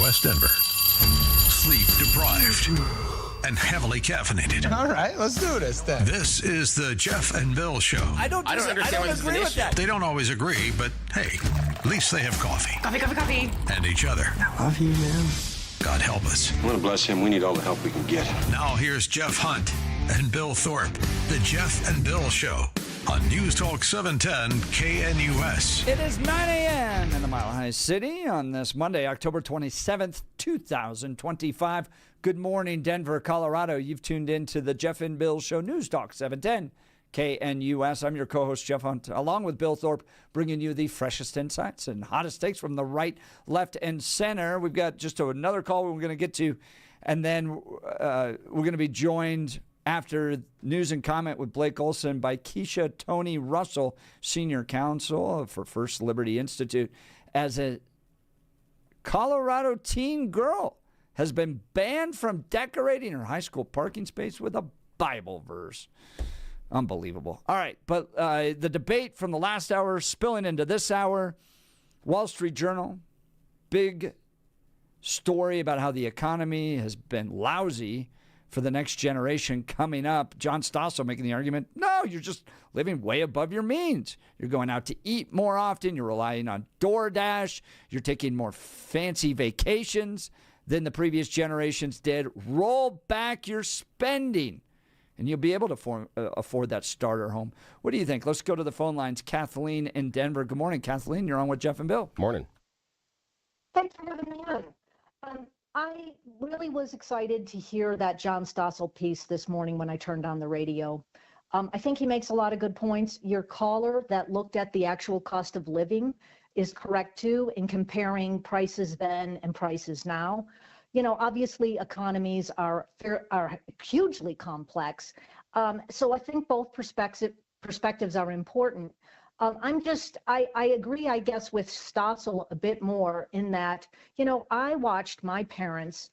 West Denver. Sleep deprived and heavily caffeinated. All right, let's do this then. This is the Jeff and Bill Show. I don't agree with that. They don't always agree, but hey, at least they have coffee. Coffee. And each other. I love you, man. God help us. I want to bless him. We need all the help we can get. Now here's Jeff Hunt and Bill Thorpe. The Jeff and Bill Show on News Talk 710 KNUS. It is 9 a.m. in the Mile High City on this Monday, October 27th, 2025. Good morning, Denver, Colorado. You've tuned in to the Jeff and Bill Show, News Talk 710 KNUS. I'm your co-host, Jeff Hunt, along with Bill Thorpe, bringing you the freshest insights and hottest takes from the right, left, and center. We've got just another call we're going to get to, and then we're going to be joined after news and comment with Blake Olson by Keisha Tony Russel, Senior Counsel for First Liberty Institute, as a Colorado teen girl has been banned from decorating her high school parking space with a Bible verse. Unbelievable. All right, but the debate from the last hour spilling into this hour. Wall Street Journal, big story about how the economy has been lousy for the next generation coming up. John Stossel making the argument, no, you're just living way above your means. You're going out to eat more often. You're relying on DoorDash. You're taking more fancy vacations than the previous generations did. Roll back your spending, and you'll be able to afford that starter home. What do you think? Let's go to the phone lines. Kathleen in Denver. Good morning, Kathleen. You're on with Jeff and Bill. Morning. Thanks for having me on. I really was excited to hear that John Stossel piece this morning when I turned on the radio. I think he makes a lot of good points. Your caller that looked at the actual cost of living is correct too in comparing prices then and prices now. You know, obviously economies are hugely complex. So I think both perspectives are important. I agree, I guess, with Stossel a bit more in that, you know, I watched my parents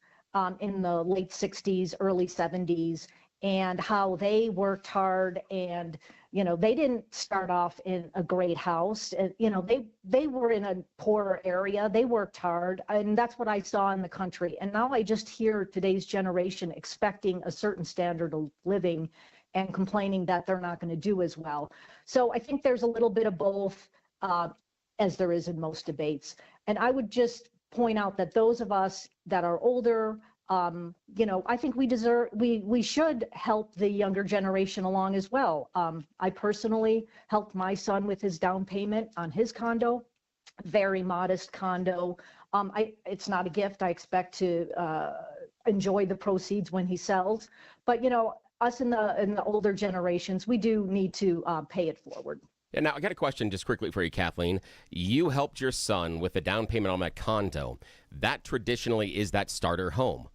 in the late 60s, early 70s, and how they worked hard, and, you know, they didn't start off in a great house. And, you know, they were in a poorer area. They worked hard, and that's what I saw in the country. And now I just hear today's generation expecting a certain standard of living and complaining that they're not going to do as well. So I think there's a little bit of both, as there is in most debates. And I would just point out that those of us that are older, you know, I think we should help the younger generation along as well. I personally helped my son with his down payment on his condo, very modest condo. It's not a gift. I expect to enjoy the proceeds when he sells. But, you know, us in the older generations, we do need to pay it forward. Yeah, now, I got a question just quickly for you, Kathleen. You helped your son with the down payment on that condo. That traditionally is that starter home.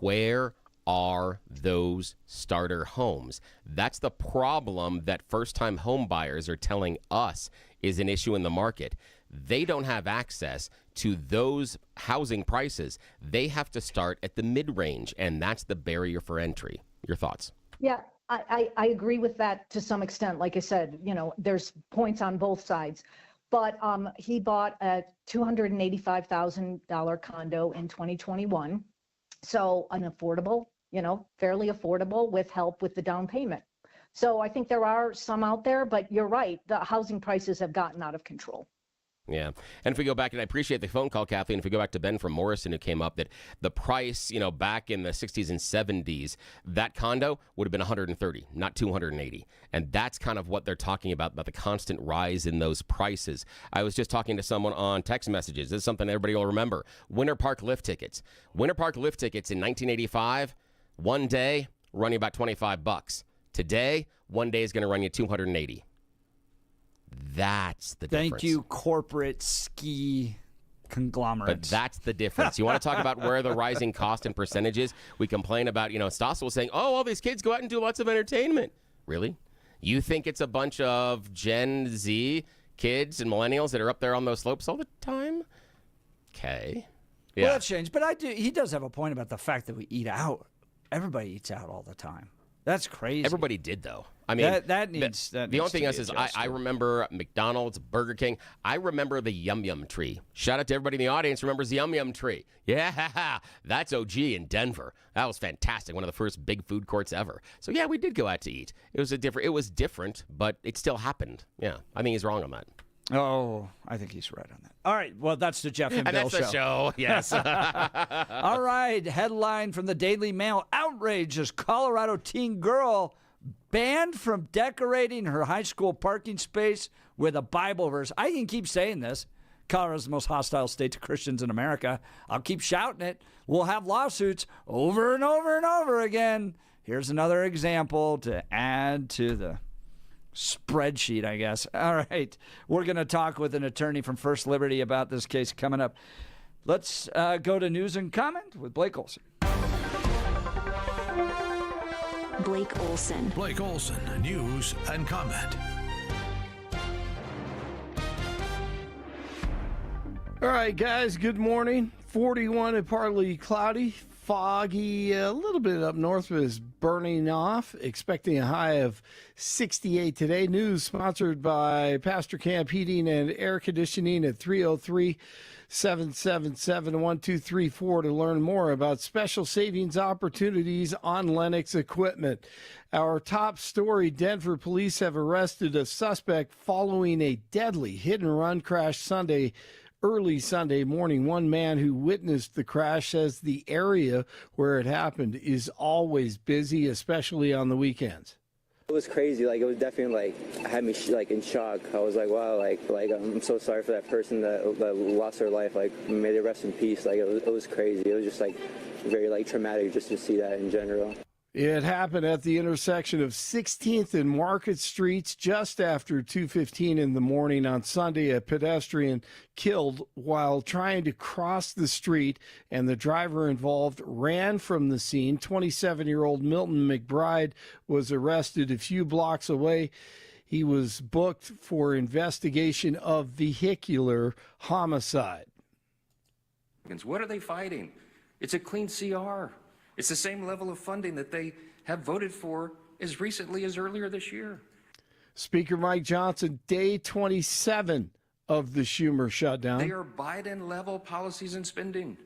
Where are those starter homes? That's the problem that first-time home buyers are telling us is an issue in the market. They don't have access to those housing prices. They have to start at the mid-range, and that's the barrier for entry. Your thoughts? Yeah, I agree with that to some extent. Like I said, you know, there's points on both sides. But he bought a $285,000 condo in 2021. So unaffordable, you know, fairly affordable with help with the down payment. So I think there are some out there, but you're right. The housing prices have gotten out of control. Yeah. And if we go back, and I appreciate the phone call, Kathleen, if we go back to Ben from Morrison who came up, that the price, you know, back in the 60s and 70s, that condo would have been 130, not 280. And that's kind of what they're talking about the constant rise in those prices. I was just talking to someone on text messages. This is something everybody will remember. Winter Park lift tickets. Winter Park lift tickets in 1985, one day running about $25. Today, one day is going to run you 280. That's the difference. Thank you, corporate ski conglomerates. But that's the difference. You want to talk about where the rising cost and percentages? We complain about, you know, Stossel was saying, oh, all these kids go out and do lots of entertainment. Really? You think it's a bunch of Gen Z kids and millennials that are up there on those slopes all the time? Okay. Yeah. Well, that's changed. But he does have a point about the fact that we eat out. Everybody eats out all the time. That's crazy. Everybody did, though. I mean, that needs. The only thing is I adjusted. remember McDonald's, Burger King. I remember the Yum Yum tree. Shout out to everybody in the audience remembers the Yum Yum tree. Yeah, that's OG in Denver. That was fantastic. One of the first big food courts ever. So yeah, we did go out to eat. It was different, but it still happened. Yeah, I think he's wrong on that. Oh, I think he's right on that. All right, well, that's the Jeff and Bill That's the show. Yes. All right, headline from the Daily Mail. Outrageous Colorado teen girl banned from decorating her high school parking space with a Bible verse. I can keep saying this. Colorado's the most hostile state to Christians in America. I'll keep shouting it. We'll have lawsuits over and over and over again. Here's another example to add to the spreadsheet, I guess. All right. We're going to talk with an attorney from First Liberty about this case coming up. Let's go to news and comment with Blake Olson. Blake Olson. Blake Olson, news and comment. All right, guys, good morning. 41 and partly cloudy, foggy, a little bit up north, but it's burning off. Expecting a high of 68 today. News sponsored by Pastor Camp Heating and Air Conditioning at 303-777-1234 to learn more about special savings opportunities on Lennox equipment. Our top story, Denver police have arrested a suspect following a deadly hit-and-run crash early Sunday morning. One man who witnessed the crash says the area where it happened is always busy, especially on the weekends. It was crazy. Like, it was definitely had me in shock. I was like, wow, I'm so sorry for that person that lost their life. May they rest in peace. It was crazy. It was just very traumatic just to see that in general. It happened at the intersection of 16th and Market Streets just after 2:15 in the morning on Sunday. A pedestrian killed while trying to cross the street, and the driver involved ran from the scene. 27-year-old Milton McBride was arrested a few blocks away. He was booked for investigation of vehicular homicide. What are they fighting? It's a clean CR. It's the same level of funding that they have voted for as recently as earlier this year. Speaker Mike Johnson, day 27 of the Schumer shutdown. They are Biden-level policies and spending.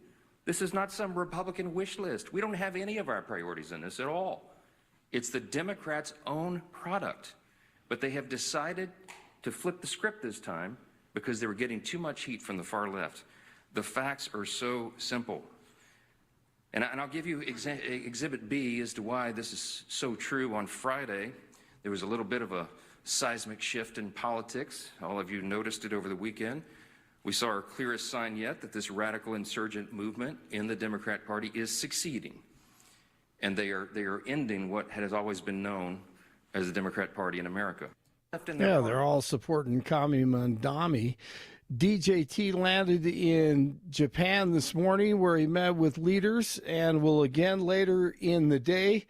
This is not some Republican wish list. We don't have any of our priorities in this at all. It's the Democrats' own product. But they have decided to flip the script this time because they were getting too much heat from the far left. The facts are so simple. And I'll give you Exhibit B as to why this is so true. On Friday, there was a little bit of a seismic shift in politics. All of you noticed it over the weekend. We saw our clearest sign yet that this radical insurgent movement in the Democrat Party is succeeding. And they are ending what has always been known as the Democrat Party in America. Yeah, they're all supporting Kami Mandami. DJT landed in Japan this morning where he met with leaders and will again later in the day.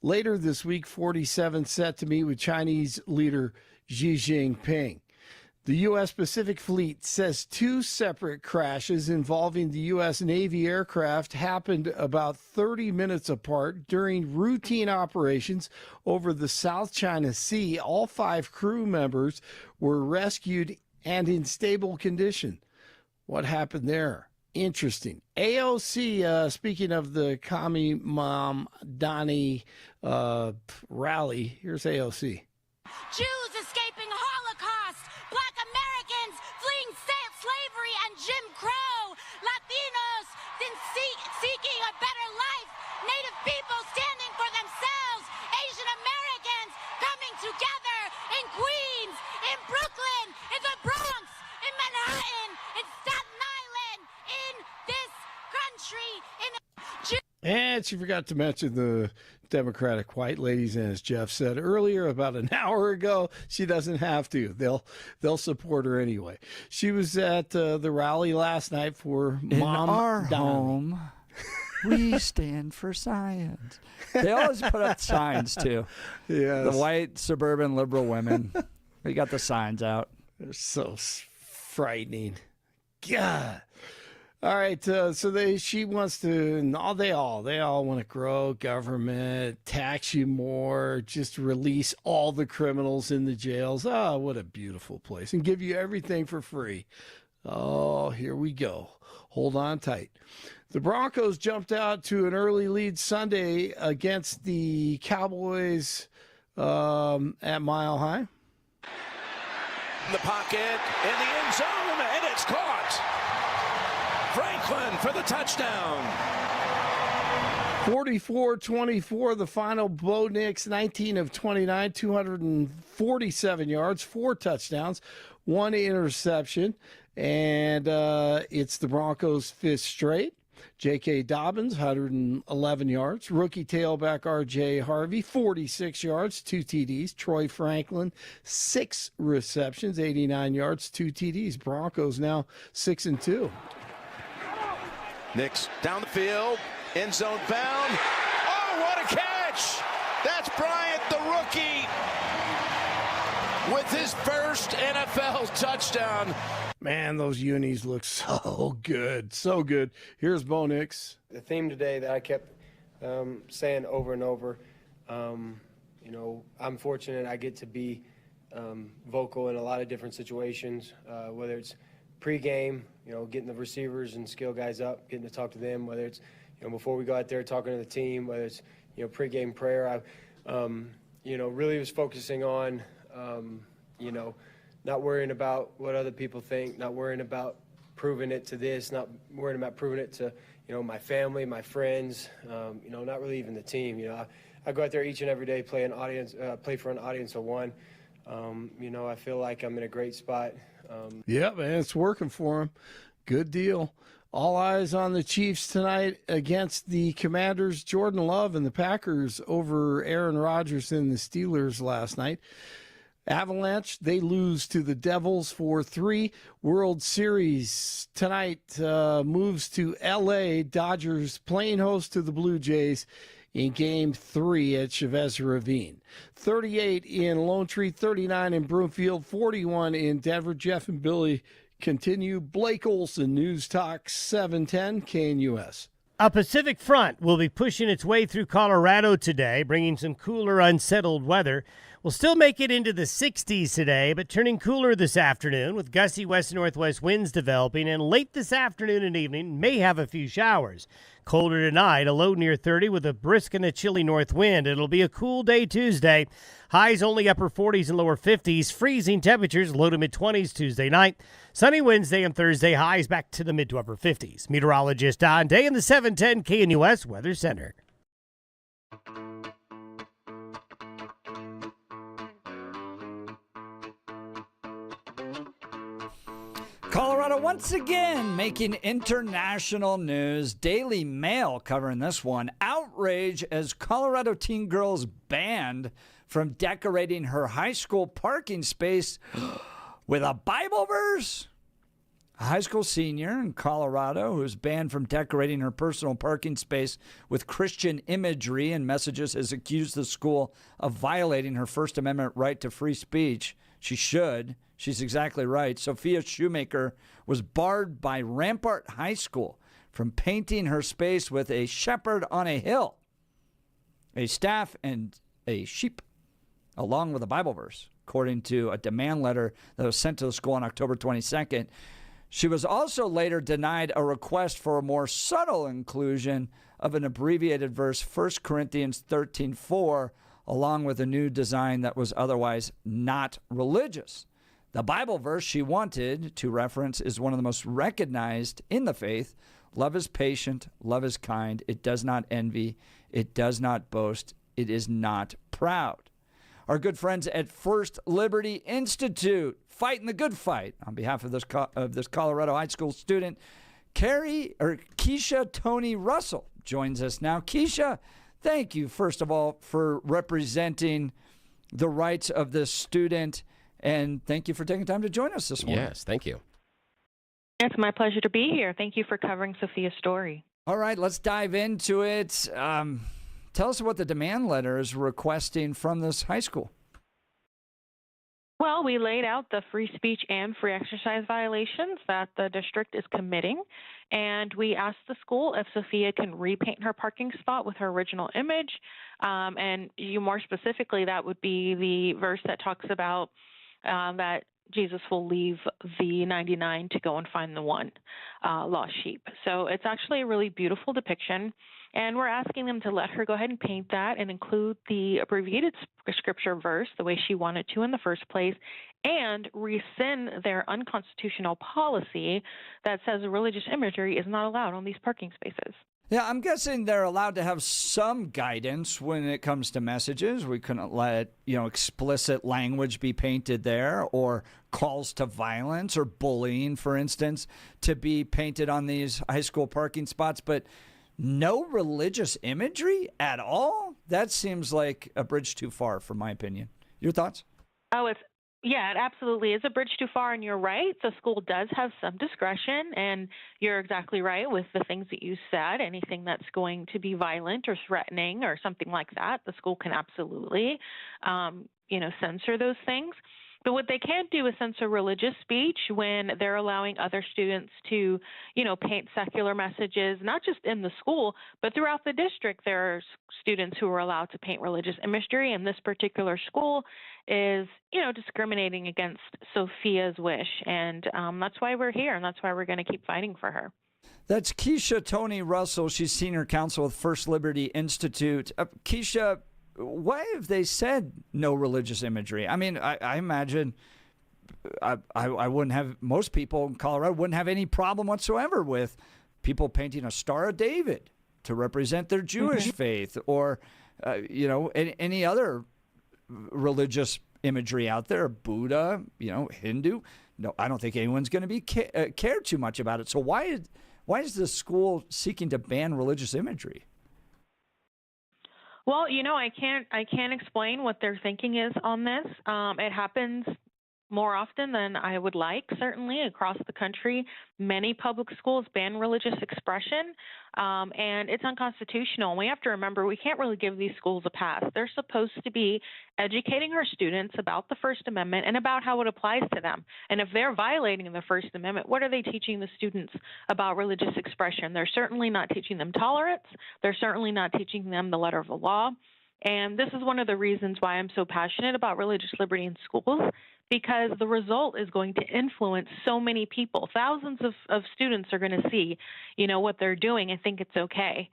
Later this week, 47 set to meet with Chinese leader Xi Jinping. The U.S. Pacific Fleet says 2 separate crashes involving the U.S. Navy aircraft happened about 30 minutes apart during routine operations over the South China Sea. All 5 crew members were rescued and in stable condition. What happened there? Interesting. AOC, speaking of the Kami Mamdani rally, here's AOC. Jews escaping Holocaust, Black Americans fleeing slavery and Jim Crow, Latinos seeking a better life, Native people standing for themselves, Asian Americans coming together in Queens, in Brooklyn, in the Bronx, in Manhattan, in Staten Island, in this country, And she forgot to mention the Democratic white ladies, and as Jeff said earlier, about an hour ago, she doesn't have to. They'll support her anyway. She was at the rally last night for In Mom our Donnie. home, we stand for science. They always put up signs, too. Yes. The white suburban liberal women. They got the signs out. They're so frightening. God. All right, she wants to, and they all want to grow government, tax you more, just release all the criminals in the jails. Oh, what a beautiful place, and give you everything for free. Oh, here we go. Hold on tight. The Broncos jumped out to an early lead Sunday against the Cowboys at Mile High. In the pocket, in the end zone, and it's caught. Franklin for the touchdown. 44-24, the final. Bo Nix, 19 of 29, 247 yards, 4 touchdowns, 1 interception, and it's the Broncos' 5th straight. J.K. Dobbins, 111 yards. Rookie tailback R.J. Harvey, 46 yards, 2 TDs. Troy Franklin, 6 receptions, 89 yards, 2 TDs. Broncos now 6-2. Nix down the field, end zone bound. Oh, what a catch! That's Bryant, the rookie, with his first NFL touchdown. Man, those unis look so good. So good. Here's Bo Nix. The theme today that I kept saying over and over, I'm fortunate I get to be vocal in a lot of different situations, whether it's pregame, getting the receivers and skill guys up, getting to talk to them, whether it's, before we go out there talking to the team, whether it's, pregame prayer. I, really was focusing on, not worrying about what other people think, not worrying about proving it to this, not worrying about proving it to, my family, my friends, not really even the team. I go out there each and every day, play for an audience of one. I feel like I'm in a great spot. Yeah, man, it's working for him. Good deal. All eyes on the Chiefs tonight against the Commanders. Jordan Love and the Packers over Aaron Rodgers and the Steelers last night. Avalanche, they lose to the Devils 4-3. World Series tonight moves to L.A. Dodgers playing host to the Blue Jays in Game 3 at Chavez Ravine. 38 in Lone Tree, 39 in Broomfield, 41 in Denver. Jeff and Billy continue. Blake Olson, News Talk 710 KNUS. A Pacific front will be pushing its way through Colorado today, bringing some cooler, unsettled weather. We'll still make it into the 60s today, but turning cooler this afternoon with gusty west-northwest winds developing, and late this afternoon and evening may have a few showers. Colder tonight, a low near 30 with a brisk and a chilly north wind. It'll be a cool day Tuesday. Highs only upper 40s and lower 50s. Freezing temperatures, low to mid-20s Tuesday night. Sunny Wednesday and Thursday, highs back to the mid to upper 50s. Meteorologist Don Day in the 710 KNUS Weather Center. Colorado once again making international news. Daily Mail covering this one. Outrage as Colorado teen girl is banned from decorating her high school parking space with a Bible verse. A high school senior in Colorado who is banned from decorating her personal parking space with Christian imagery and messages has accused the school of violating her First Amendment right to free speech. She should. She's exactly right. Sophia Shoemaker was barred by Rampart High School from painting her space with a shepherd on a hill, a staff, and a sheep, along with a Bible verse, according to a demand letter that was sent to the school on October 22nd. She was also later denied a request for a more subtle inclusion of an abbreviated verse, 1 Corinthians 13:4, along with a new design that was otherwise not religious. The Bible verse she wanted to reference is one of the most recognized in the faith. Love is patient, love is kind, it does not envy, it does not boast, it is not proud. Our good friends at First Liberty Institute, fighting the good fight on behalf of this Colorado high school student, Keisha Tony Russell joins us now. Keisha, thank you, first of all, for representing the rights of this student, and thank you for taking time to join us this morning. Yes, thank you. It's my pleasure to be here. Thank you for covering Sophia's story. All right, let's dive into it. Tell us what the demand letter is requesting from this high school. Well, we laid out the free speech and free exercise violations that the district is committing, and we asked the school if Sophia can repaint her parking spot with her original image. And you more specifically, that would be the verse that talks about that Jesus will leave the 99 to go and find the one lost sheep. So it's actually a really beautiful depiction. And we're asking them to let her go ahead and paint that and include the abbreviated scripture verse the way she wanted to in the first place, and rescind their unconstitutional policy that says religious imagery is not allowed on these parking spaces. Yeah, I'm guessing they're allowed to have some guidance when it comes to messages. We couldn't let, explicit language be painted there, or calls to violence or bullying, for instance, to be painted on these high school parking spots. But no religious imagery at all? That seems like a bridge too far, for my opinion. Your thoughts? Yeah, it absolutely is a bridge too far, and you're right. The school does have some discretion, and you're exactly right with the things that you said. Anything that's going to be violent or threatening or something like that, the school can absolutely, censor those things. But what they can't do is censor religious speech when they're allowing other students to, paint secular messages, not just in the school, but throughout the district. There are students who are allowed to paint religious imagery, and this particular school is, discriminating against Sophia's wish. And that's why we're here, and that's why we're going to keep fighting for her. That's Keisha Russel. She's senior counsel with First Liberty Institute. Keisha, why have they said no religious imagery? I mean, I imagine I wouldn't have, most people in Colorado wouldn't have any problem whatsoever with people painting a Star of David to represent their Jewish faith, or, any other religious imagery out there, Buddha, Hindu. No, I don't think anyone's going to be care too much about it. So why is the school seeking to ban religious imagery? Well, I can't explain what their thinking is on this. It happens more often than I would like, certainly across the country. Many public schools ban religious expression, and it's unconstitutional. And we have to remember, we can't really give these schools a pass. They're supposed to be educating our students about the First Amendment and about how it applies to them. And if they're violating the First Amendment, what are they teaching the students about religious expression? They're certainly not teaching them tolerance. They're certainly not teaching them the letter of the law. And this is one of the reasons why I'm so passionate about religious liberty in schools, because the result is going to influence so many people. Thousands of students are going to see, what they're doing and think it's okay.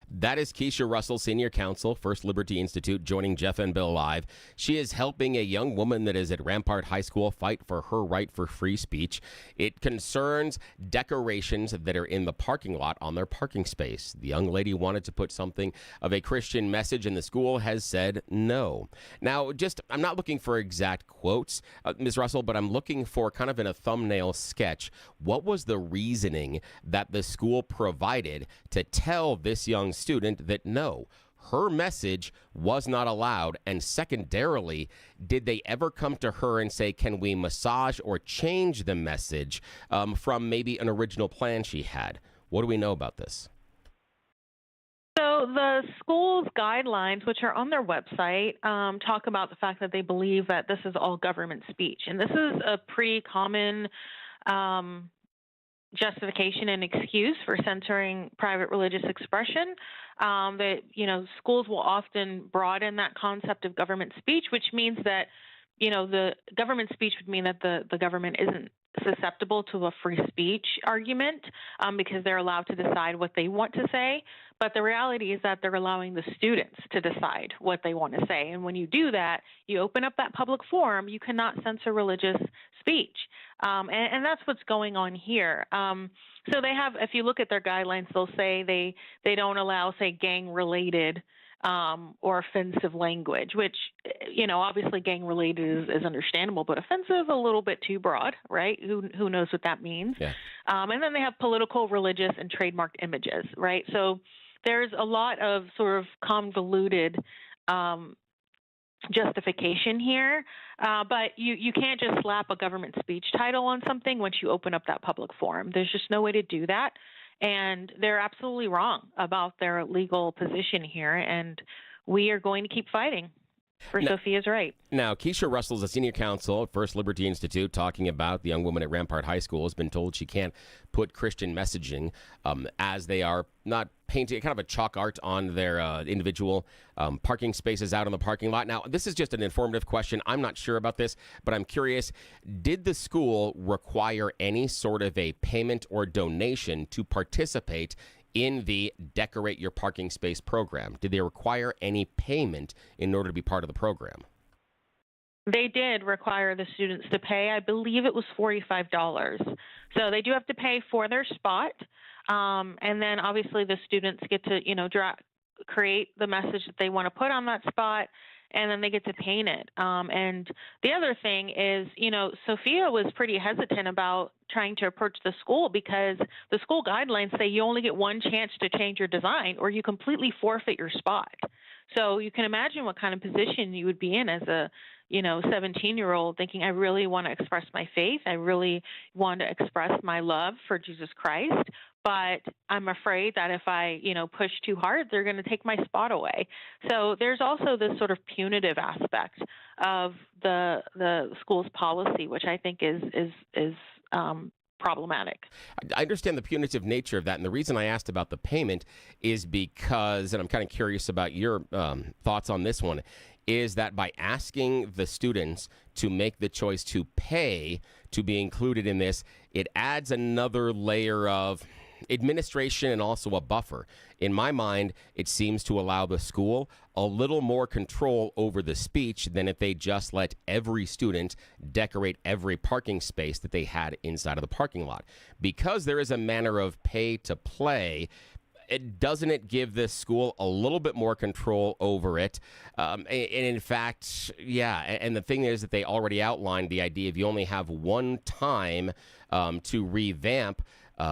That is Keisha Russel, Senior Counsel, First Liberty Institute, joining Jeff and Bill live. She is helping a young woman that is at Rampart High School fight for her right for free speech. It concerns decorations that are in the parking lot on their parking space. The young lady wanted to put something of a Christian message, and the school has said no. Now, I'm not looking for exact quotes, Ms. Russell, but I'm looking for kind of in a thumbnail sketch. What was the reasoning that the school provided to tell this young student that no, her message was not allowed? And secondarily, did they ever come to her and say, can we massage or change the message from maybe an original plan she had? What do we know about this? So the school's guidelines, which are on their website, talk about the fact that they believe that this is all government speech. And this is a pretty common justification and excuse for censoring private religious expression. That, schools will often broaden that concept of government speech, which means that, the government speech would mean that the government isn't susceptible to a free speech argument because they're allowed to decide what they want to say. But the reality is that they're allowing the students to decide what they want to say. And when you do that, you open up that public forum, you cannot censor religious speech. And that's what's going on here. So they have, if you look at their guidelines, they'll say they don't allow, say, gang-related or offensive language, which, obviously gang-related is understandable, but offensive, a little bit too broad, right? Who knows what that means? Yeah. And then they have political, religious, and trademarked images, right? So there's a lot of sort of convoluted justification here, but you can't just slap a government speech title on something once you open up that public forum. There's just no way to do that, and they're absolutely wrong about their legal position here, and we are going to keep fighting. for Sophia's right. Now, Keisha Russell is a senior counsel at First Liberty Institute, talking about the young woman at Rampart High School has been told she can't put Christian messaging as they are not painting kind of a chalk art on their individual parking spaces out in the parking lot. Now, this is just an informative question. I'm not sure about this, but I'm curious. Did the school require any sort of a payment or donation to participate in the Decorate Your Parking Space program? Did they require any payment in order to be part of the program? They did require the students to pay. I believe it was $45. So they do have to pay for their spot. And then obviously the students get to, create the message that they want to put on that spot, and then they get to paint it. And the other thing is, Sophia was pretty hesitant about trying to approach the school because the school guidelines say you only get one chance to change your design or you completely forfeit your spot. So you can imagine what kind of position you would be in as a 17-year-old thinking, I really want to express my faith. I really want to express my love for Jesus Christ. But I'm afraid that if I, push too hard, they're going to take my spot away. So there's also this sort of punitive aspect of the school's policy, which I think is problematic. I understand the punitive nature of that. And the reason I asked about the payment is because, and I'm kind of curious about your thoughts on this one, is that by asking the students to make the choice to pay to be included in this, it adds another layer of administration and also a buffer. In my mind, it seems to allow the school a little more control over the speech than if they just let every student decorate every parking space that they had inside of the parking lot. Because there is a manner of pay to play, doesn't it give this school a little bit more control over it? And in fact, yeah. And the thing is that they already outlined the idea of you only have one time to revamp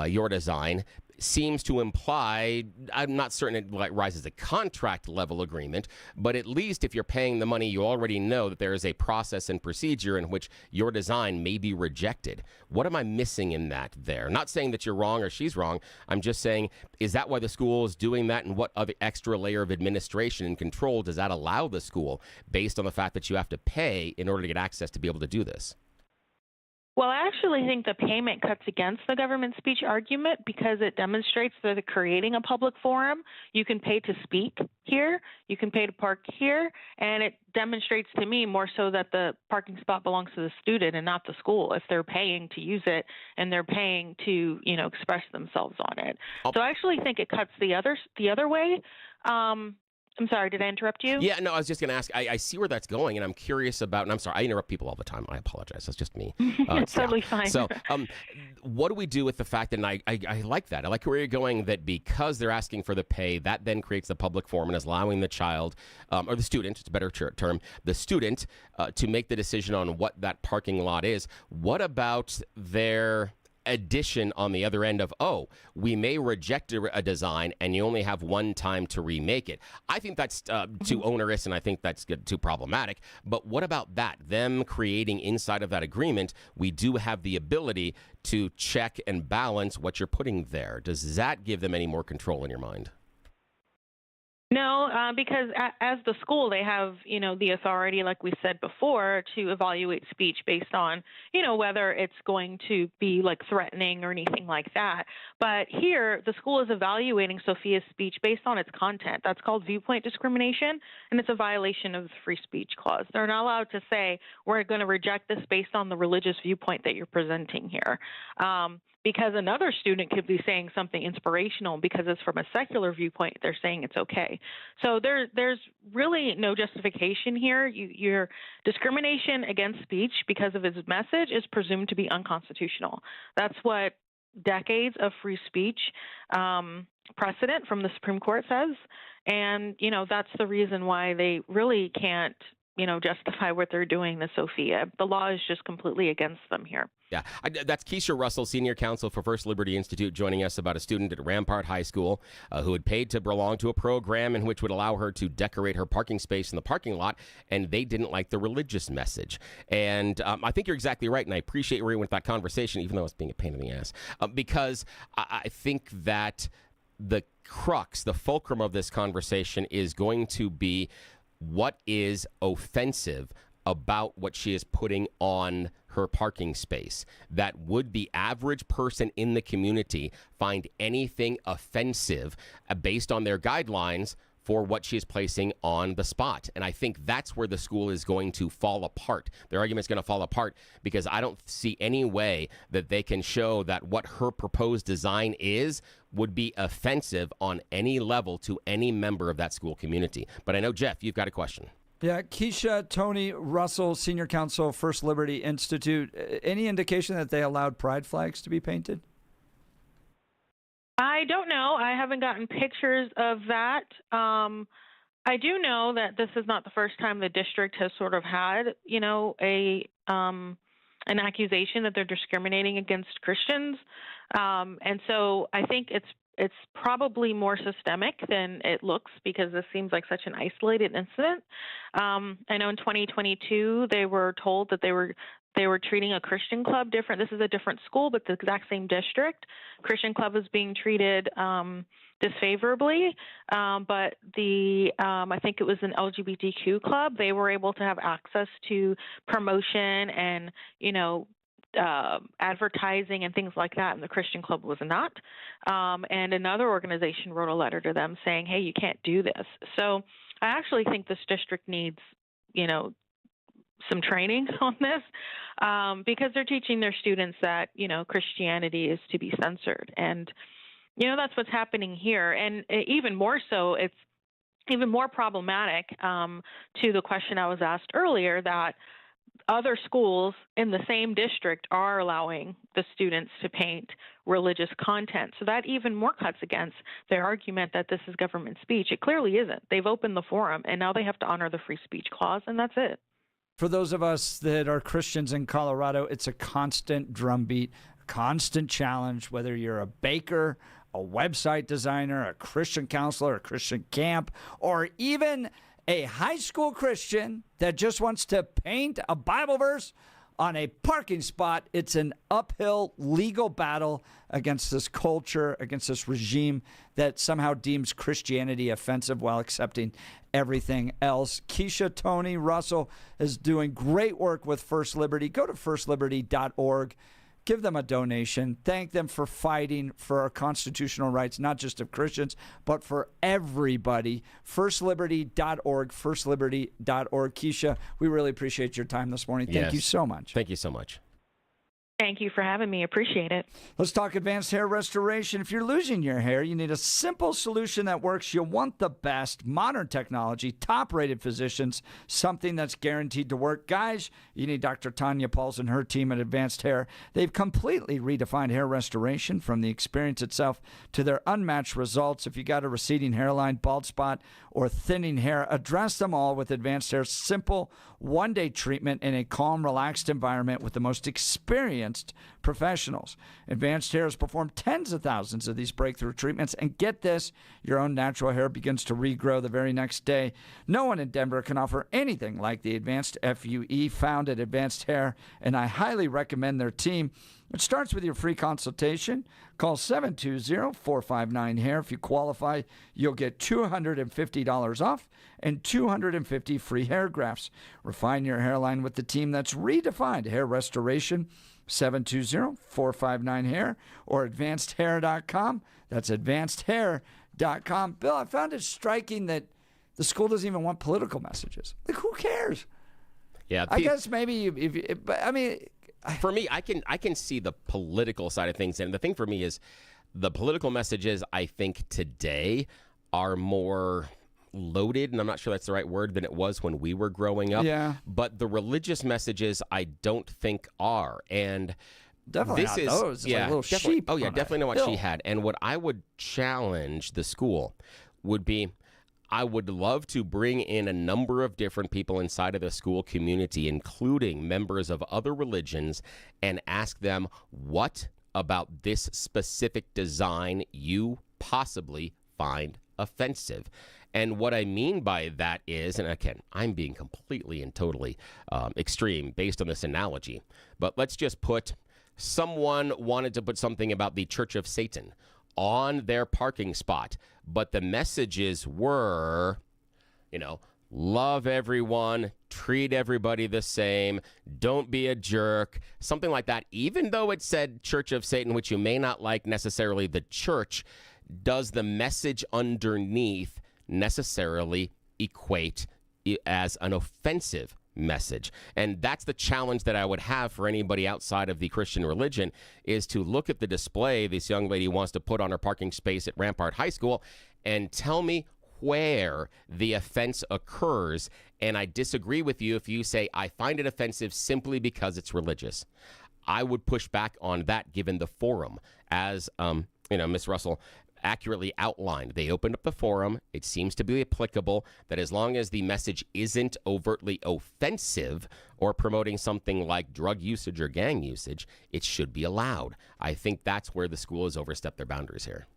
your design. Seems to imply, I'm not certain it rises to contract level agreement, but at least if you're paying the money, you already know that there is a process and procedure in which your design may be rejected. What am I missing in that there? Not saying that you're wrong or she's wrong. I'm just saying, is that why the school is doing that? And what other extra layer of administration and control does that allow the school based on the fact that you have to pay in order to get access to be able to do this? Well, I actually think the payment cuts against the government speech argument because it demonstrates that they're creating a public forum. You can pay to speak here, you can pay to park here, and it demonstrates to me more so that the parking spot belongs to the student and not the school if they're paying to use it and they're paying to, express themselves on it. So I actually think it cuts the other way. I'm sorry, did I interrupt you? Yeah, no, I was just going to ask. I see where that's going, and I'm curious about, and I'm sorry, I interrupt people all the time. I apologize. That's just me. It's totally fine. So what do we do with the fact that, and I like that. I like where you're going, that because they're asking for the pay, that then creates the public forum and is allowing the child, or the student, it's a better term, the student to make the decision on what that parking lot is. What about their addition on the other end of, we may reject a design and you only have one time to remake it? I think that's too onerous, and I think that's too problematic. But what about that? Them creating inside of that agreement, we do have the ability to check and balance what you're putting there. Does that give them any more control in your mind? No, because as the school, they have, the authority, like we said before, to evaluate speech based on, whether it's going to be like threatening or anything like that. But here, the school is evaluating Sophia's speech based on its content. That's called viewpoint discrimination, and it's a violation of the free speech clause. They're not allowed to say, we're going to reject this based on the religious viewpoint that you're presenting here. Because another student could be saying something inspirational because it's from a secular viewpoint, they're saying it's okay. So there's really no justification here. Your discrimination against speech because of its message is presumed to be unconstitutional. That's what decades of free speech precedent from the Supreme Court says. And, that's the reason why they really can't, justify what they're doing to Sophia. The law is just completely against them here. Yeah, that's Keisha Russel, senior counsel for First Liberty Institute, joining us about a student at Rampart High School who had paid to belong to a program in which would allow her to decorate her parking space in the parking lot, and they didn't like the religious message. And I think you're exactly right, and I appreciate where you went with that conversation, even though it's being a pain in the ass, because I think that the crux, the fulcrum of this conversation is going to be, what is offensive about what she is putting on her parking space? That would the average person in the community find anything offensive based on their guidelines for what she is placing on the spot? And I think that's where the school is going to fall apart. Their argument is going to fall apart because I don't see any way that they can show that what her proposed design is would be offensive on any level to any member of that school community. But I know, Jeff, you've got a question. Yeah, Keisha, Tony Russell, Senior Counsel, First Liberty Institute. Any indication that they allowed pride flags to be painted? I don't know. I haven't gotten pictures of that. I do know that this is not the first time the district has sort of had, an accusation that they're discriminating against Christians. And so I think it's probably more systemic than it looks because this seems like such an isolated incident. I know in 2022 they were told that they were treating a Christian club different. This is a different school, but the exact same district. Christian club is being treated disfavorably, but I think it was an LGBTQ club. They were able to have access to promotion and, advertising and things like that, and the Christian club was not. And another organization wrote a letter to them saying, hey, you can't do this. So I actually think this district needs, some training on this because they're teaching their students that, Christianity is to be censored. And, that's what's happening here. And even more so, it's even more problematic to the question I was asked earlier that other schools in the same district are allowing the students to paint religious content. So that even more cuts against their argument that this is government speech. It clearly isn't. They've opened the forum, and now they have to honor the free speech clause, and that's it. For those of us that are Christians in Colorado, it's a constant drumbeat, constant challenge, whether you're a baker, a website designer, a Christian counselor, a Christian camp, or even a high school Christian that just wants to paint a Bible verse on a parking spot. It's an uphill legal battle against this culture, against this regime that somehow deems Christianity offensive while accepting everything else. Keisha, Tony Russell is doing great work with First Liberty. Go to firstliberty.org. Give them a donation. Thank them for fighting for our constitutional rights, not just of Christians, but for everybody. Firstliberty.org, firstliberty.org. Keisha, we really appreciate your time this morning. Thank you so much. Thank you so much. Thank you for having me. Appreciate it. Let's talk advanced hair restoration. If you're losing your hair, you need a simple solution that works. You want the best, modern technology, top-rated physicians, something that's guaranteed to work. Guys, you need Dr. Tanya Pauls and her team at Advanced Hair. They've completely redefined hair restoration from the experience itself to their unmatched results. If you got a receding hairline, bald spot, or thinning hair, address them all with Advanced Hair's simple one-day treatment in a calm, relaxed environment with the most experienced professionals. Advanced Hair has performed tens of thousands of these breakthrough treatments, and get this, your own natural hair begins to regrow the very next day. No one in Denver can offer anything like the Advanced FUE found at Advanced Hair, and I highly recommend their team. It starts with your free consultation. Call 720-459-HAIR. If you qualify, you'll get $250 off and 250 free hair grafts. Refine your hairline with the team that's redefined hair restoration. 720-459-HAIR or advancedhair.com. That's advancedhair.com. Bill, I found it striking that the school doesn't even want political messages. Like, who cares? Yeah, I guess maybe for me, I can see the political side of things, and the thing for me is the political messages I think today are more loaded, and I'm not sure that's the right word, than it was when we were growing up. Yeah. But the religious messages I don't think are, and definitely this not is those. It's like little definitely, sheep. oh yeah, on definitely a know what hill. she had. And what I would challenge the school would be, I would love to bring in a number of different people inside of the school community, including members of other religions, and ask them what about this specific design you possibly find offensive. And what I mean by that is, and again, I'm being completely and totally extreme based on this analogy, but let's just put someone wanted to put something about the Church of Satan on their parking spot, but the messages were, love everyone, treat everybody the same, don't be a jerk, something like that. Even though it said Church of Satan, which you may not like necessarily the church, does the message underneath necessarily equate as an offensive message? And that's the challenge that I would have for anybody outside of the Christian religion, is to look at the display this young lady wants to put on her parking space at Rampart High School and tell me where the offense occurs. And I disagree with you if you say, I find it offensive simply because it's religious. I would push back on that, given the forum, as Ms. Russell accurately outlined. They opened up the forum. It seems to be applicable that as long as the message isn't overtly offensive or promoting something like drug usage or gang usage, it should be allowed. I think that's where the school has overstepped their boundaries here.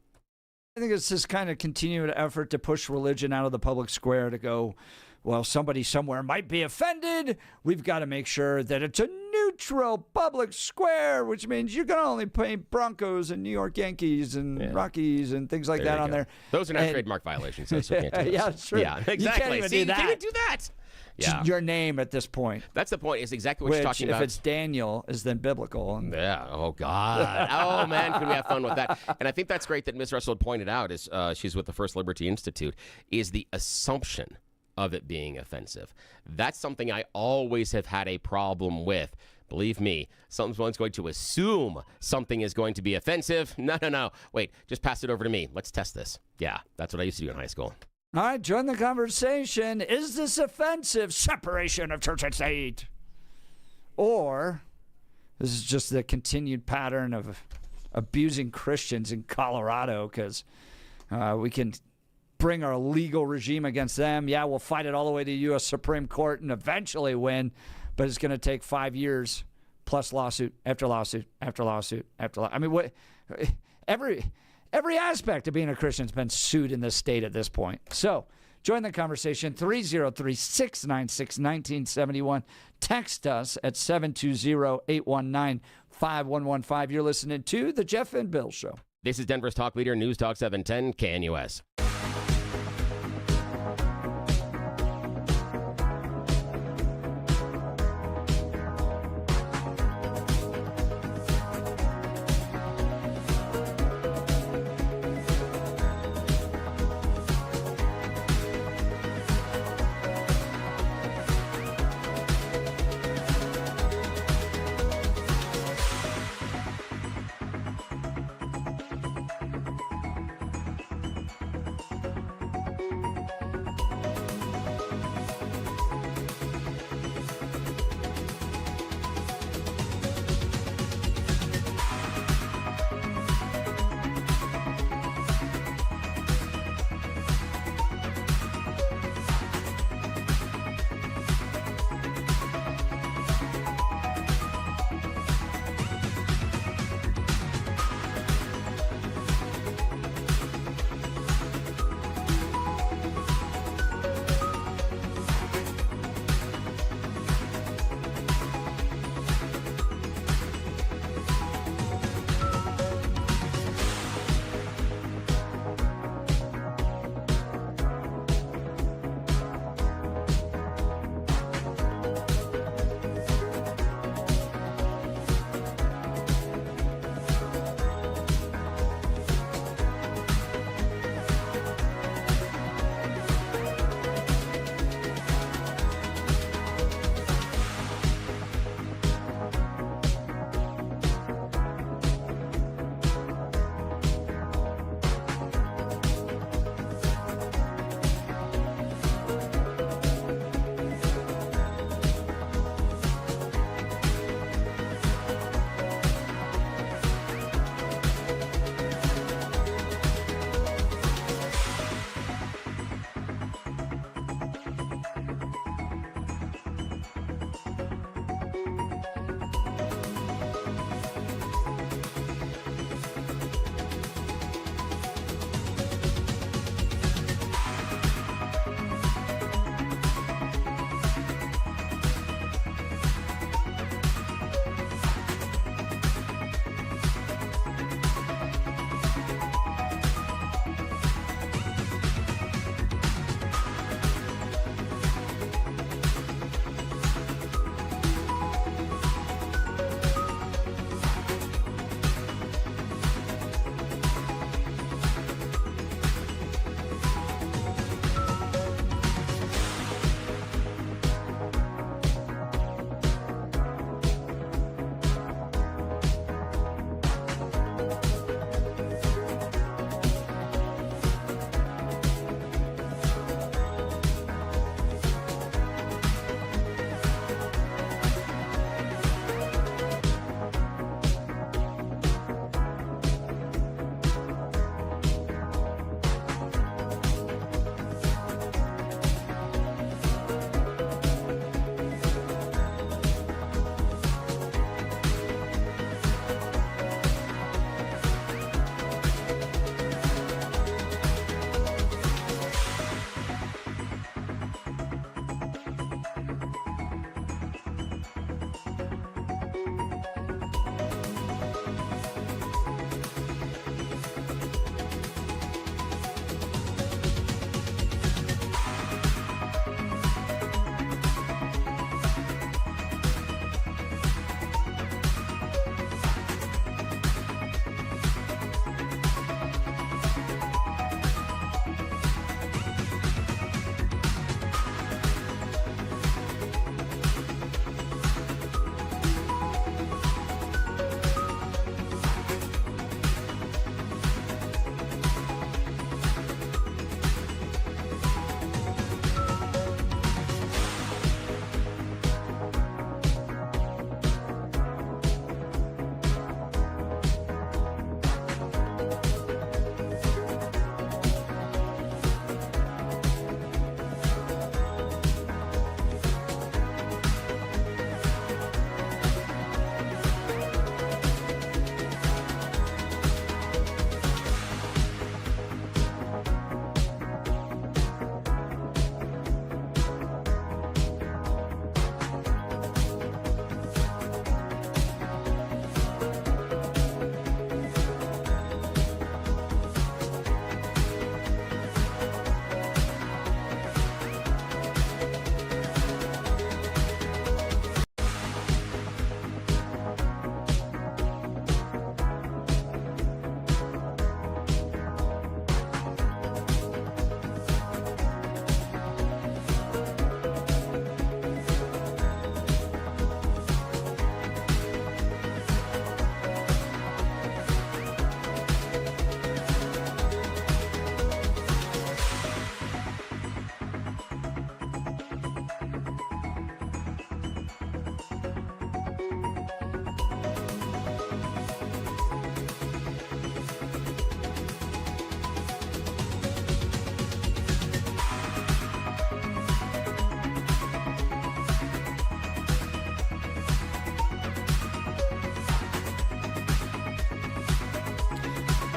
I think it's this kind of continued effort to push religion out of the public square, to go, well, somebody somewhere might be offended. We've got to make sure that it's a neutral public square, which means you can only paint Broncos and New York Yankees and Rockies and things like that on there. Those are not trademark violations. So can't do those. Yeah, sure. Yeah, exactly. You can't even do that. You can't do that. Yeah. Your name at this point. That's the point. Is exactly what you're talking about. If it's Daniel, is then biblical. Yeah. Oh God. Oh man, can we have fun with that? And I think that's great that Ms. Russell pointed out, is she's with the First Liberty Institute, is the assumption of it being offensive. That's something I always have had a problem with. Believe me, someone's going to assume something is going to be offensive. No. Wait, just pass it over to me. Let's test this. Yeah, that's what I used to do in high school. All right, join the conversation. Is this offensive? Separation of church and state? Or this is just the continued pattern of abusing Christians in Colorado because we can bring our legal regime against them. Yeah, we'll fight it all the way to the U.S. Supreme Court and eventually win, but it's going to take 5 years plus lawsuit after lawsuit after lawsuit after lawsuit. I mean, what? Every aspect of being a Christian has been sued in this state at this point. So join the conversation, 303-696-1971. Text us at 720-819-5115. You're listening to The Jeff and Bill Show. This is Denver's talk leader, News Talk 710 KNUS.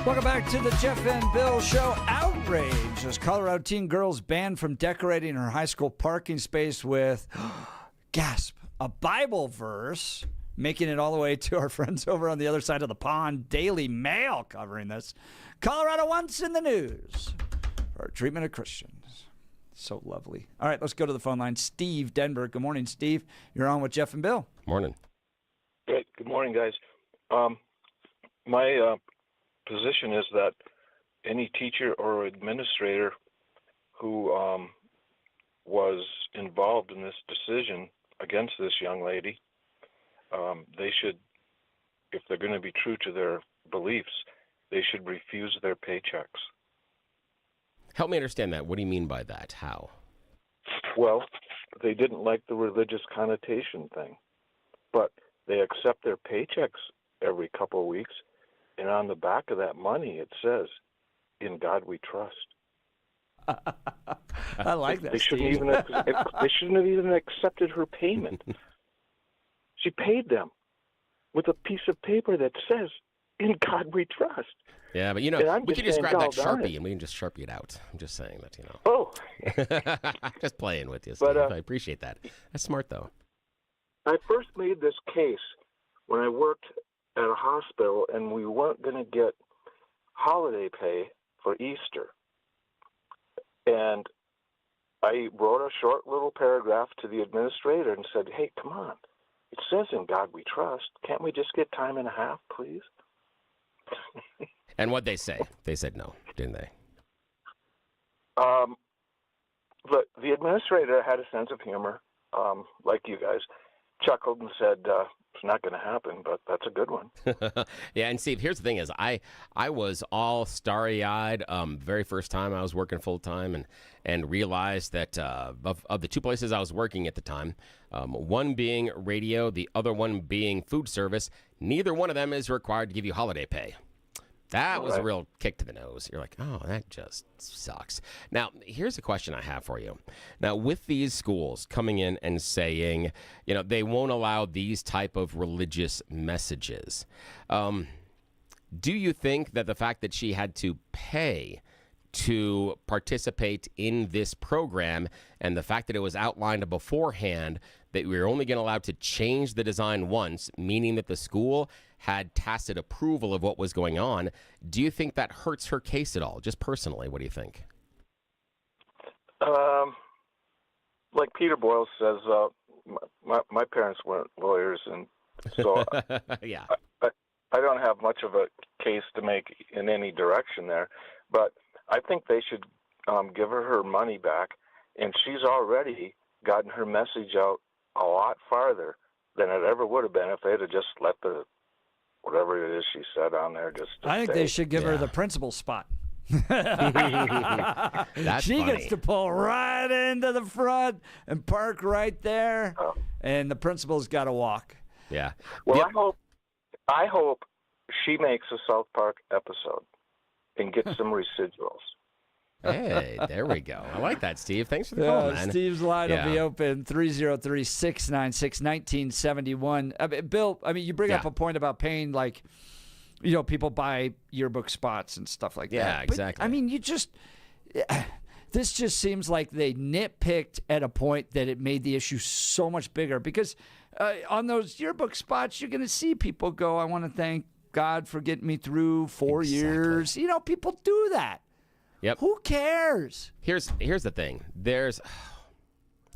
Welcome back to the Jeff and Bill Show. Outrage as Colorado teen girls banned from decorating her high school parking space with, gasp, a Bible verse, making it all the way to our friends over on the other side of the pond. Daily Mail covering this. Colorado once in the news for our treatment of Christians. So lovely. All right, let's go to the phone line. Steve, Denver. Good morning, Steve. You're on with Jeff and Bill. Morning. Great. Good morning, guys. My position is that any teacher or administrator who was involved in this decision against this young lady, they should, if they're going to be true to their beliefs, they should refuse their paychecks. Help me understand that. What do you mean by that? How? Well, they didn't like the religious connotation thing, but they accept their paychecks every couple of weeks. And on the back of that money, it says, "In God we trust." I like that. They shouldn't have even accepted her payment. She paid them with a piece of paper that says, "In God we trust." Yeah, but we can just grab that Sharpie and we can just Sharpie it out. I'm just saying that, Oh. Just playing with you, Steve. But, I appreciate that. That's smart, though. I first made this case when I worked at a hospital, and we weren't going to get holiday pay for Easter. And I wrote a short little paragraph to the administrator and said, "Hey, come on. It says in God we trust. Can't we just get time and a half, please?" And what'd they say? They said no, didn't they? But the administrator had a sense of humor, like you guys, chuckled and said, "It's not going to happen, but that's a good one." Yeah, and Steve, here's the thing is I was all starry-eyed very first time I was working full-time and realized that of the two places I was working at the time, one being radio, the other one being food service, neither one of them is required to give you holiday pay. That was a real kick to the nose. You're like, oh, that just sucks. Now, here's a question I have for you. Now, with these schools coming in and saying, they won't allow these type of religious messages, do you think that the fact that she had to pay to participate in this program and the fact that it was outlined beforehand that we were only going to allow to change the design once, meaning that the school had tacit approval of what was going on, do you think that hurts her case at all? Just personally, what do you think? Like Peter Boyle says, my parents weren't lawyers, and so yeah. I don't have much of a case to make in any direction there, but I think they should give her money back, and she's already gotten her message out a lot farther than it ever would have been if they'd have just let whatever it is she said on there just I think they should give her the principal spot. That's she funny. gets to pull right into the front and park right there, and the principal's got to walk. Yeah. Well, I hope she makes a South Park episode and gets some residuals. Hey, there we go. I like that, Steve. Thanks for the call, man. Steve's line will be open 303-696-1971. Bill, you bring up a point about paying, like, people buy yearbook spots and stuff like that. Yeah, exactly. But, this just seems like they nitpicked at a point that it made the issue so much bigger because on those yearbook spots, you're going to see people go, "I want to thank God for getting me through 4 years." People do that. Yep. Who cares? Here's the thing. Do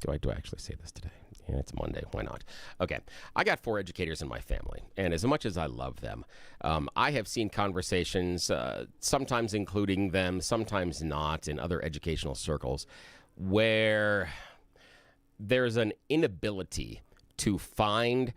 I actually say this today? Yeah, it's Monday. Why not? Okay. I got 4 educators in my family, and as much as I love them, I have seen conversations, sometimes including them, sometimes not, in other educational circles, where there's an inability to find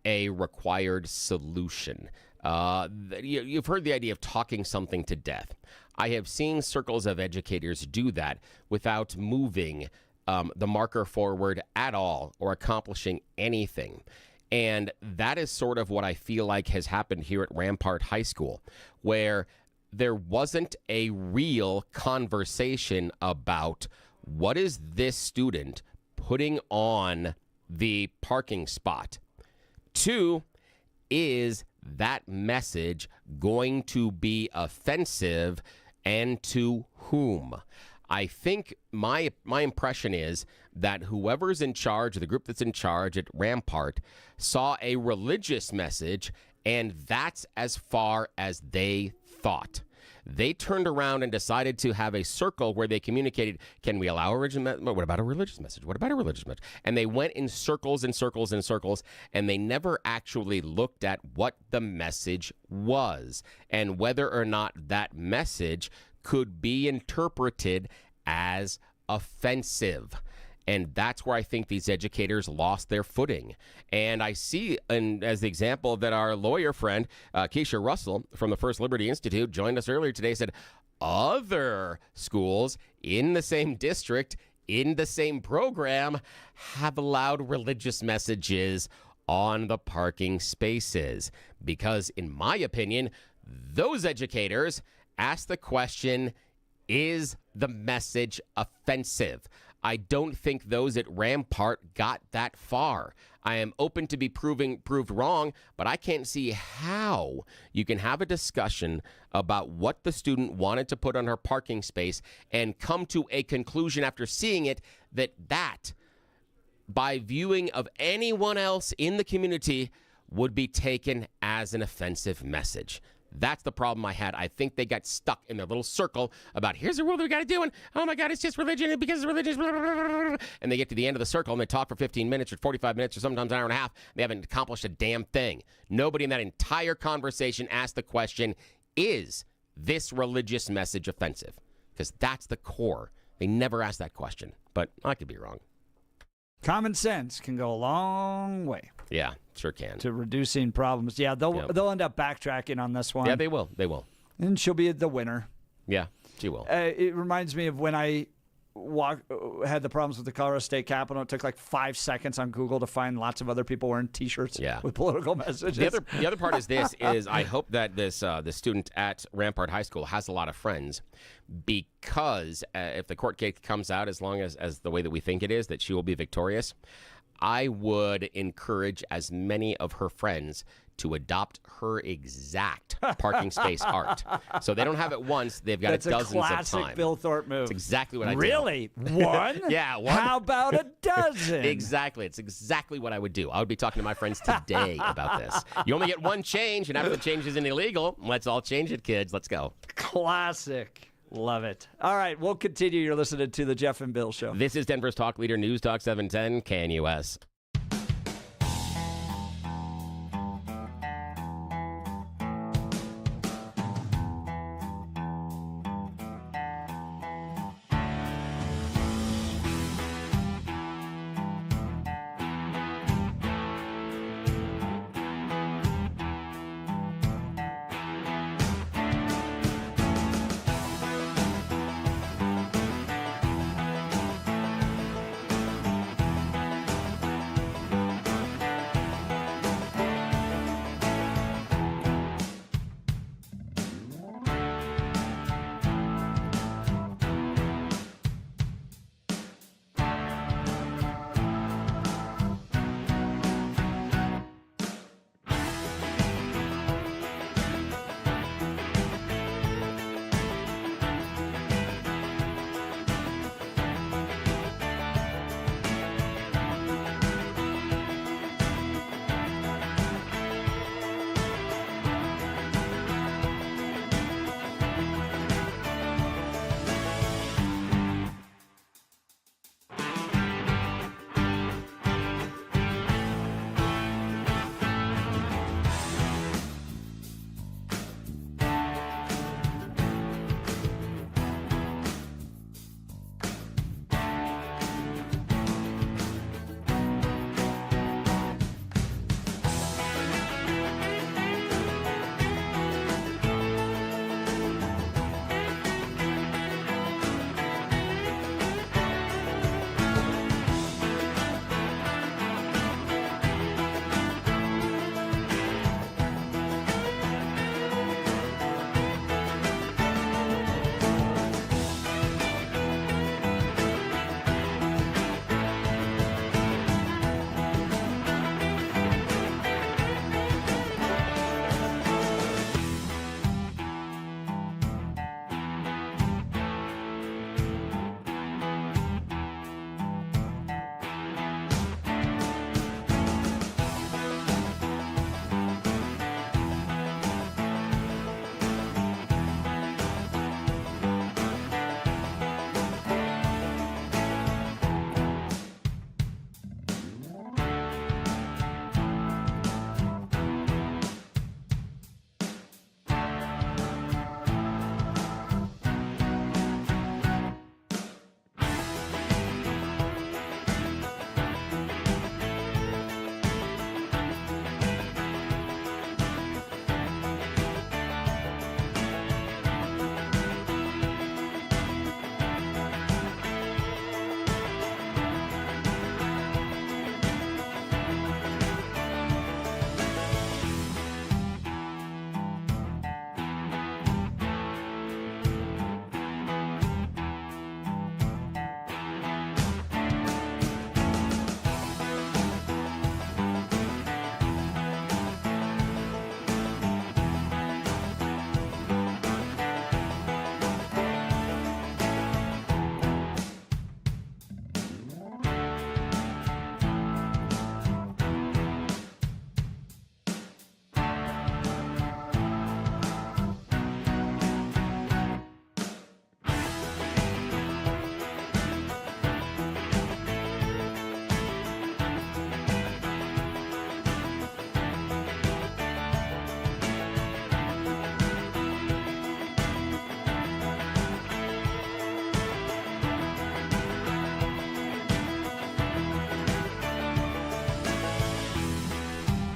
a required solution. You've heard the idea of talking something to death. I have seen circles of educators do that without moving the marker forward at all or accomplishing anything. And that is sort of what I feel like has happened here at Rampart High School, where there wasn't a real conversation about what is this student putting on the parking spot. 2, is that message going to be offensive, and to whom? I think my impression is that whoever's in charge, the group that's in charge at Rampart, saw a religious message, and that's as far as they thought. They turned around and decided to have a circle where they communicated, can we allow a religious message? What about a religious message? What about a religious message? And they went in circles and circles and circles, and they never actually looked at what the message was and whether or not that message could be interpreted as offensive. And that's where I think these educators lost their footing. And I see, and as the example that our lawyer friend, Keisha Russel from the First Liberty Institute, joined us earlier today, said other schools in the same district, in the same program, have allowed religious messages on the parking spaces. Because in my opinion, those educators asked the question, is the message offensive? I don't think those at Rampart got that far. I am open to be proved wrong, but I can't see how you can have a discussion about what the student wanted to put on her parking space and come to a conclusion after seeing it that by viewing of anyone else in the community would be taken as an offensive message. That's the problem I had. I think they got stuck in their little circle about here's the rule that we got to do, and oh my God, it's just religion, and because it's religious, blah, blah, blah, blah. And they get to the end of the circle and they talk for 15 minutes or 45 minutes or sometimes an hour and a half. They haven't accomplished a damn thing. Nobody in that entire conversation asked the question, is this religious message offensive? Because that's the core. They never asked that question, but I could be wrong. Common sense can go a long way. Yeah, sure can. To reducing problems. Yeah, they'll end up backtracking on this one. Yeah, they will. They will. And she'll be the winner. Yeah, she will. It reminds me of when I had the problems with the Colorado State Capitol. It took like 5 seconds on Google to find lots of other people wearing T-shirts with political messages. The other part is this: is I hope that this student at Rampart High School has a lot of friends, because if the court case comes out as long as the way that we think it is, that she will be victorious, I would encourage as many of her friends to adopt her exact parking space art. So they don't have it once, they've got it dozens of times. That's a classic Bill Thorpe move. It's exactly what I do. Really? One? Yeah, one. How about a dozen? Exactly. It's exactly what I would do. I would be talking to my friends today about this. You only get one change, and after the change isn't illegal, let's all change it, kids. Let's go. Classic. Love it. All right, we'll continue. You're listening to the Jeff and Bill Show. This is Denver's Talk Leader, News Talk 710 KNUS.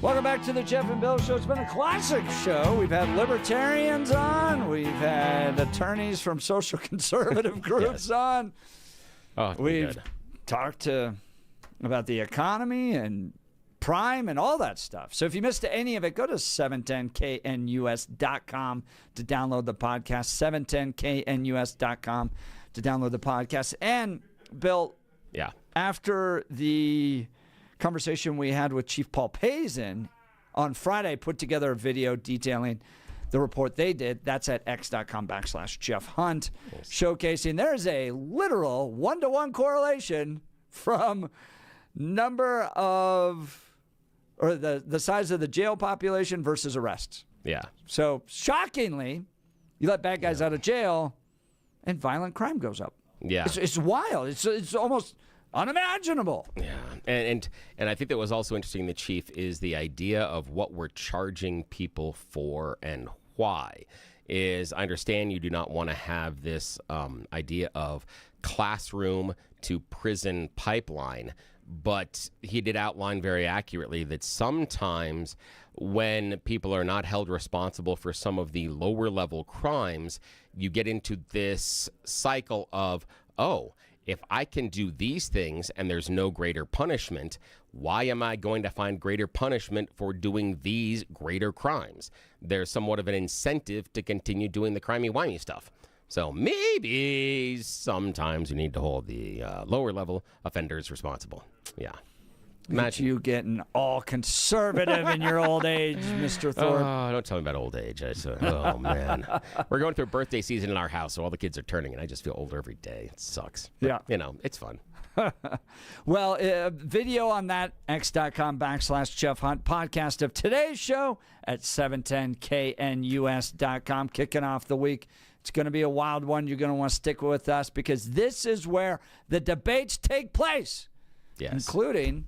Welcome back to the Jeff and Bill Show. It's been a classic show. We've had libertarians on. We've had attorneys from social conservative groups on. Oh, we've talked about the economy and Prime and all that stuff. So if you missed any of it, go to 710knus.com to download the podcast. 710knus.com to download the podcast. And Bill, after the conversation we had with Chief Paul Pazin on Friday, put together a video detailing the report they did. That's at x.com/Jeff Hunt, showcasing there's a literal 1-to-1 correlation from the size of the jail population versus arrests. Yeah. So shockingly, you let bad guys out of jail and violent crime goes up. Yeah. It's wild. It's almost unimaginable. Yeah. And I think that was also interesting, the Chief, is the idea of what we're charging people for and why. I understand you do not want to have this idea of classroom to prison pipeline, but he did outline very accurately that sometimes when people are not held responsible for some of the lower level crimes, you get into this cycle of, if I can do these things and there's no greater punishment, why am I going to find greater punishment for doing these greater crimes? There's somewhat of an incentive to continue doing the crimey-wimey stuff. So maybe sometimes you need to hold the lower level offenders responsible. Yeah. Imagine you getting all conservative in your old age, Mr. Thorpe. Oh, don't tell me about old age. Oh, man. We're going through birthday season in our house, so all the kids are turning, and I just feel older every day. It sucks. But, it's fun. Well, video on that, x.com/Jeff Hunt. Podcast of today's show at 710knus.com. Kicking off the week. It's going to be a wild one. You're going to want to stick with us because this is where the debates take place. Yes. Including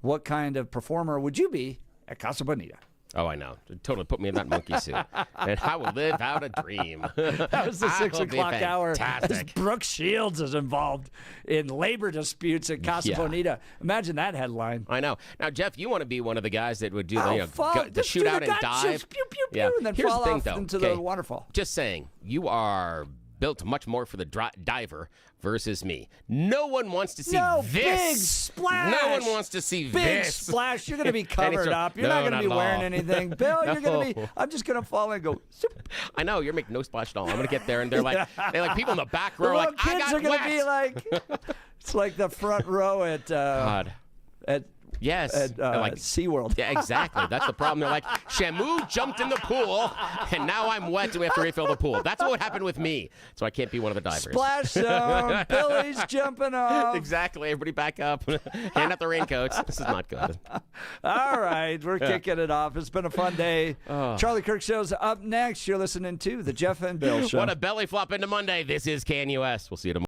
what kind of performer would you be at Casa Bonita? Oh, I know. It totally put me in that monkey suit. And I will live out a dream. That was the 6 o'clock hour. Fantastic. Brooke Shields is involved in labor disputes at Casa Bonita. Imagine that headline. I know. Now, Jeff, you want to be one of the guys that would do the just shootout do the and dive. Pew, pew, pew, and then Here's fall the thing, off though. into the waterfall. Just saying, you are built much more for the diver versus me. No one wants to see this. Big splash. No one wants to see big this. Splash. You're going to be covered up. You're not going to be wearing anything. Bill, you're going to be, I'm just going to fall and go. Zoop. I know. You're making no splash at all. I'm going to get there, and they're like people in the back row the like, kids I got are going wet. to be like, it's like the front row at Yes. At SeaWorld. Yeah, exactly. That's the problem. They're like, Shamu jumped in the pool, and now I'm wet, and we have to refill the pool. That's what happened with me. So I can't be one of the divers. Splash zone. Billy's jumping off. Exactly. Everybody back up. Hand out the raincoats. This is not good. All right. We're kicking it off. It's been a fun day. Charlie Kirk Show's up next. You're listening to The Jeff and Bill Show. What a belly flop into Monday. This is KNUS. We'll see you tomorrow.